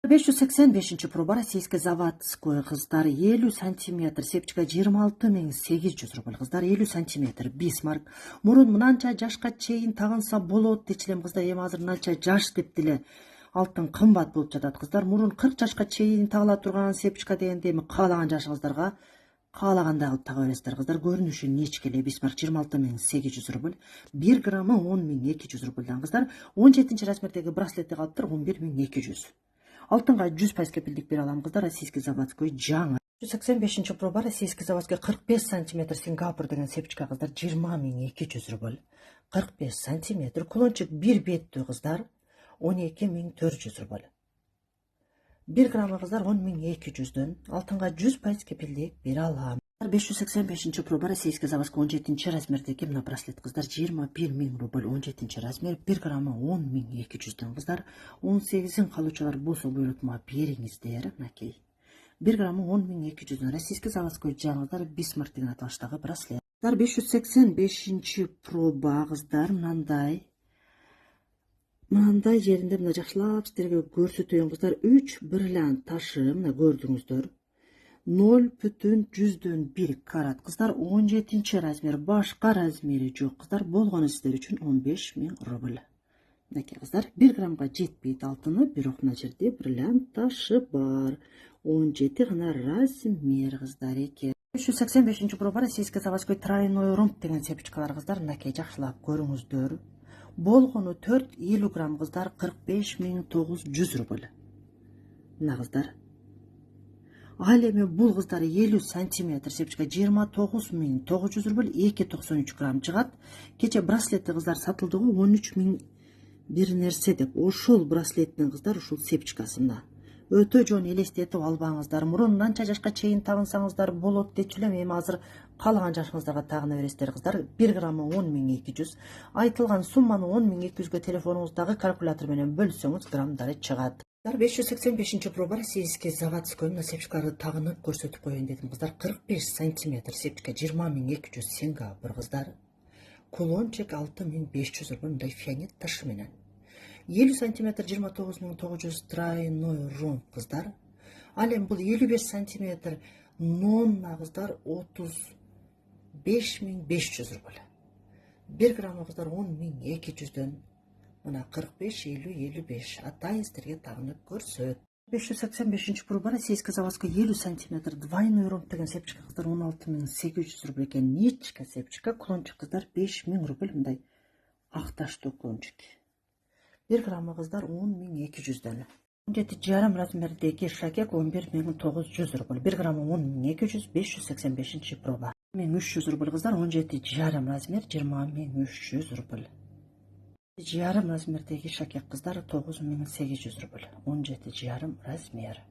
585 проба российский заводской кыздар 50 сантиметр, сепчика 26.800 рубль. Кыздар 50 сантиметр, Бисмарк. Мурун мынанча жашка чейин тагынса болот дечилем кыздар, эми азыр мынанча жаш деп деле алтын кымбат болуп жатат кыздар. Мурун 40 жашка чейин тагыла турган сепчика дегенде эми каалаган жашыңыздарга каалагандай кылып тага бересиздер кыздар. Көрүнүшү нечкеле Бисмарк 26.800 рубль. 1 граммы 10.200 рубльдан кыздар. 17 размердеги браслети калыптыр 11.200. Алтынга 100% кепилдик бере алам кыздар. Российский заводской жаңы. 185 проба российский заводской 45 сантиметр Сингапур деген сепчика кыздар 20.200 рубль. 45 сантиметр кулончик 1 беттүү кыздар 12.400 рубль. 1 граммы кыздар 10.200дөн. Алтынга 100% кепилдик бере алам. 585 проба российский заводской 17 размердеги мына браслет кыздар 21.000 рубль. 17 размер 1 граммы 10.200дөн кыздар. 18-ин калуучулар болсо буйрутма бериңиздер. Мынакей 1 граммы 10.200дөн российский заводской жаңыздар Бисмарк деген аталыштагы браслет. 585 проба кыздар мындай жеринде мына жакшылап сиздерге көрсөтөйүн кыздар. 3 бриллиант ташы мына көрдүңүздөр. 0,1 карат кыздар. 17 размер, башка размери жок кыздар. Болгону сиздер үчүн 15.000 рубль. Мынакей кыздар 1 граммга жетпейт алтыны, бирок мына жерде бриллиант ташы бар. 17 гана размер кыздар экен. 585 проба российский заводской тройной ромб деген сепчикалар кыздар. Мынакей жакшылап көрүңүздөр. Болгону 4-50 грамм кыздар 45.900 рубль. Мына кыздар. Ал эми бул кыздар 50 сантиметр сепчика 29.900 рубль, 2,93 грамм жыгат. Кече браслети кыздар сатылды го 13.000 бир нерсе деп. Ошол браслеттин кыздар ушул сепчикасында. Өтө жон элестетип албаңыздар. Мурун мынанча жашка чейин тагынсаңыздар болот дечү элем, эми азыр каалаган жашыңыздарга тагына бересиздер кыздар. 1 граммы 10.200. Айтылган сумманы 10.200га телефонуңуздагы калькулятор менен бөлсөңүз граммдары чыгат. 585 проба российский заводской мына сепчикаларды тагынып көрсөтүп коеюн дедим кыздар. 45 сантиметр сепчика 20.200 Сингапур кыздар. Кулончик 6.500 рубль мындай фианит ташы менен. 50 сантиметр 29.900 тройной ромб кыздар. Ал эми бул 55 сантиметр нонна кыздар 35.500 рубль. 1 граммы кыздар 10.200дөн. Мына 45, 50, 55. Атайын сиздерге тагынып көрсөт. 585 проба российский заводской 50 сантиметр двойной ромб деген сепчика кыздар 16.800 рубль экен. Нечка сепчика кулончик кыздар 5.000 рубль мындай ак таштуу кулончик. 1 граммы кыздар 10.200дөн. 17,5 размердеги шакек 11.900 рубль. 1 граммы 10.200, 585 проба. 1300 рубль кыздар 17,5 размер 20.300 рубль. Жарым размердеги шакек кыздар 9.800 рубль. 17,5 размер.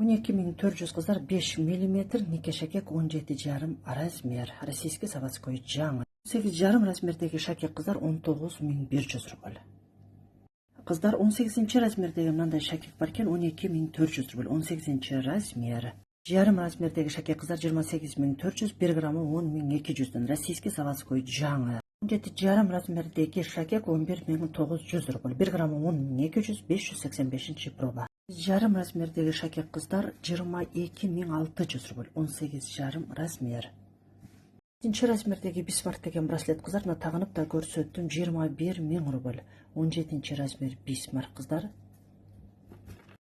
12.400 кыздар 5 мм нике шакек 17,5 размер. Российский заводской жаңы. 8,5 размердеги шакек кыздар 19.100 рубль. Кыздар 18 размердеги мындай шакек бар экен 12.400 рубль. 18 размер. Жарым размердеги шакек кыздар 28.400, 1 граммы 10.200дөн. Российский заводской жаңы. 17,5 размердеги шакек 11.900 рубль. 1 граммы 10.200, 585 проба. Жарым размердеги шакек кыздар 22.600 рубль. 18,5 размер. 2 размердеги Бисмарк деген браслет кыздар мына тагынып да көрсөттүм 21.000 рубль. 17 размер Бисмарк кыздар.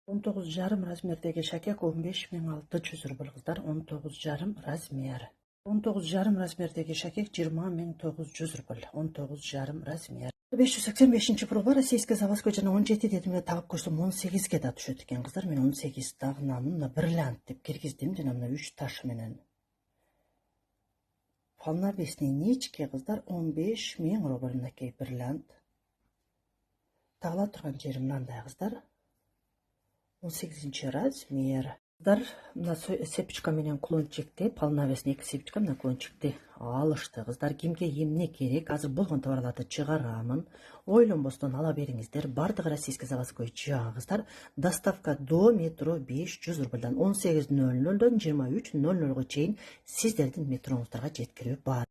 19,5 размердеги шакек 15.600 рубль кыздар. 19,5 размер. 19,5 размердеги шакек 20.900 рубль. 19,5 размер. 585 проба российский заводской жана 17 дедим эле тагып көрсөм 18ге да түшөт экен кыздар. Мен 18 тагынам. Мына бриллиант деп киргиздим жана мына 3 таш менен. Полновесный ничке кыздар 15.000 рубль мынакей бриллиант. Тагыла турган жери мындай кыздар. 18 размер. Кыздар мына сепчика менен кулончикти, полновесный 2 сепчика мына кулончикти алышты кыздар. Кимге эмне керек? Азыр болгон товарларды чыгарамын. Ойлонбостон ала бериңиздер. Бардыгы российский заводской жаңы кыздар. Доставка до метро 500 рубльдан 18:00дөн 23:00га чейин сиздердин метроңуздарга жеткирүү бар.